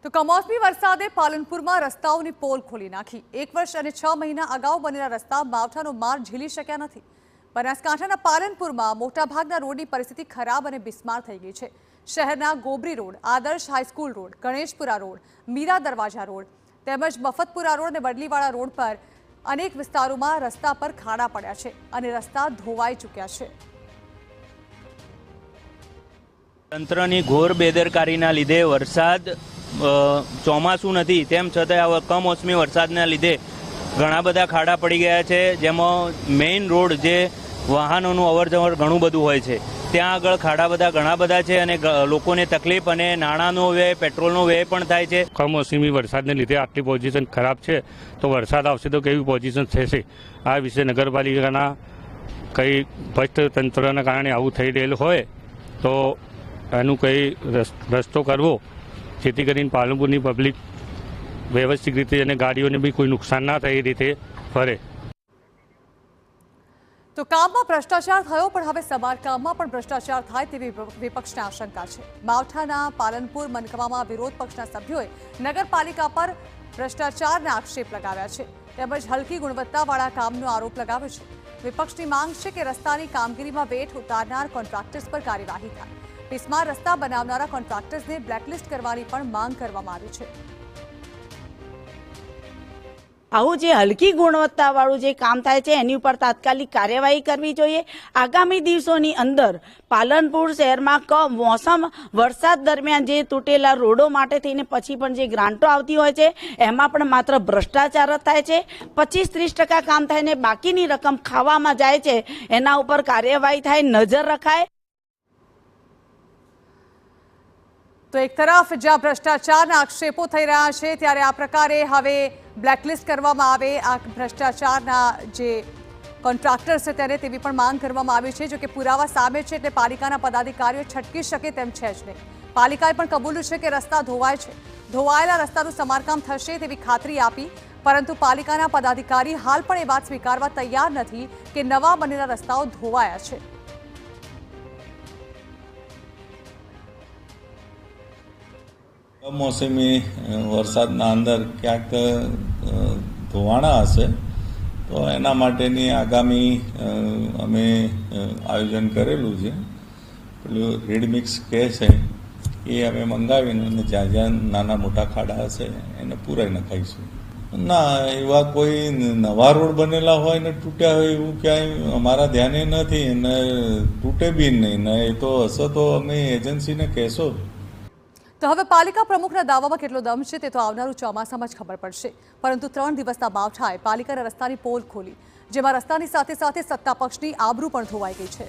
તો કમોસમી વરસાદે પાલનપુરમાં રસ્તાઓની પોલ ખોલી નાખી। 1 વર્ષ અને 6 મહિના અગાઉ બનેલા રસ્તા માવઠાનો માર ઝીલી શક્યા નથી। બનાસકાંઠાના પાલનપુરમાં મોટાભાગના રોડની પરિસ્થિતિ ખરાબ અને બિસ્માર થઈ ગઈ છે। શહેરના Gobari road, Adarsh high school road, Ganeshpura road, Mira Darwaja road તેમજ મફતપુરા રોડ અને વડલીવાળા રોડ પર અનેક વિસ્તારોમાં રસ્તા પર ખાડા પડ્યા છે અને રસ્તા ધોવાઈ ચૂક્યા છે। તંત્રની ઘોર બેદરકારીના લીધે વરસાદ ચોમાસું નથી તેમ છતાં આ કમોસમી વરસાદના લીધે ઘણા બધા ખાડા પડી ગયા છે, જેમાં મેઇન રોડ જે વાહનોનું અવરજવર ઘણું બધું હોય છે ત્યાં આગળ ખાડા બધા ઘણા બધા છે અને લોકોને તકલીફ અને નાણાંનો વ્યય, પેટ્રોલનો વ્યય પણ થાય છે। કમોસમી વરસાદને લીધે આટલી પોઝિશન ખરાબ છે તો વરસાદ આવશે તો કેવી પોઝિશન થશે, આ વિશે નગરપાલિકાના કંઈ ભ્રષ્ટ તંત્રના કારણે આવું થઈ રહેલું હોય તો એનું કંઈ રસ્તો કરવો, જેથી કરીને પાલનપુરની પબ્લિક વ્યવસ્થિત રીતે અને ગાડીઓને બી કોઈ નુકસાન ના થાય એ રીતે ફરે। તો કામમાં ભ્રષ્ટાચાર થયો, પણ હવે સમારકામમાં પણ ભ્રષ્ટાચાર થાય તેવી વિપક્ષની આશંકા છે। માવઠાના પાલનપુર મનકામાં વિરોધ પક્ષના સભ્યોએ નગરપાલિકા પર ભ્રષ્ટાચારના આક્ષેપ લગાવ્યા છે તેમજ હલકી ગુણવત્તાવાળા કામનો આરોપ લગાવ્યો છે। વિપક્ષની માંગ છે કે રસ્તાની કામગીરીમાં વેઠ ઉતારનાર કોન્ટ્રાક્ટર્સ પર કાર્યવાહી થાય। બિસ્માર રસ્તા બનાવનારા કોન્ટ્રાક્ટર્સને બ્લેકલિસ્ટ કરવાની પણ માંગ કરવામાં આવી છે। આવું જે હલકી ગુણવત્તાવાળું જે કામ થાય છે એની ઉપર તાત્કાલિક કાર્યવાહી કરવી જોઈએ। આગામી દિવસોની અંદર પાલનપુર શહેરમાં કમોસમ વરસાદ દરમિયાન જે તૂટેલા રોડો માટે થઈને પછી પણ જે ગ્રાન્ટો આવતી હોય છે એમાં પણ માત્ર ભ્રષ્ટાચાર જ થાય છે। 25-30% કામ થાય ને બાકીની રકમ ખાવામાં જાય છે, એના ઉપર કાર્યવાહી થાય, નજર રખાય। તો એક તરફ જ્યાં ભ્રષ્ટાચારના આક્ષેપો થઈ રહ્યા છે ત્યારે આ પ્રકારે હવે બ્લેકલિસ્ટ કરવામાં આવે આ ભ્રષ્ટાચારના જે કોન્ટ્રાક્ટર છે તેને તેવી પણ માંગ કરવામાં આવી છે। જો કે પુરાવા સામે છે એટલે પાલિકાના પદાધિકારીઓ છટકી શકે તેમ છે જ નહીં। પાલિકાએ પણ કબૂલ્યું છે કે રસ્તા ધોવાય છે, ધોવાયેલા રસ્તાનું સમારકામ થશે તેવી ખાતરી આપી, પરંતુ પાલિકાના પદાધિકારી હાલ પણ એ વાત સ્વીકારવા તૈયાર નથી કે નવા બનેલા રસ્તાઓ ધોવાયા છે। કમોસમી વરસાદના અંદર ક્યાંક ધોવાણા હશે તો એના માટેની આગામી અમે આયોજન કરેલું છે। પેલું રેડ મિક્સ કહે છે એ અમે મંગાવીને અને જ્યાં જ્યાં નાના મોટા ખાડા હશે એને પૂરાઈ નખાઈશું। ના, એવા કોઈ નવા રોડ બનેલા હોય ને તૂટ્યા હોય એવું ક્યાંય અમારા ધ્યાને નથી ને તૂટે બી નહીં ને, એ તો હશે તો અમે એજન્સીને કહેશો। તો હવે પાલિકા પ્રમુખના દાવામાં કેટલો દમ છે તે તો આવનારું ચોમાસામાં જ ખબર પડશે, પરંતુ 3 દિવસના માવઠાએ પાલિકાના રસ્તાની પોલ ખોલી, જેમાં રસ્તાની સાથે સાથે સત્તા પક્ષની આબરૂ પણ ધોવાઈ ગઈ છે।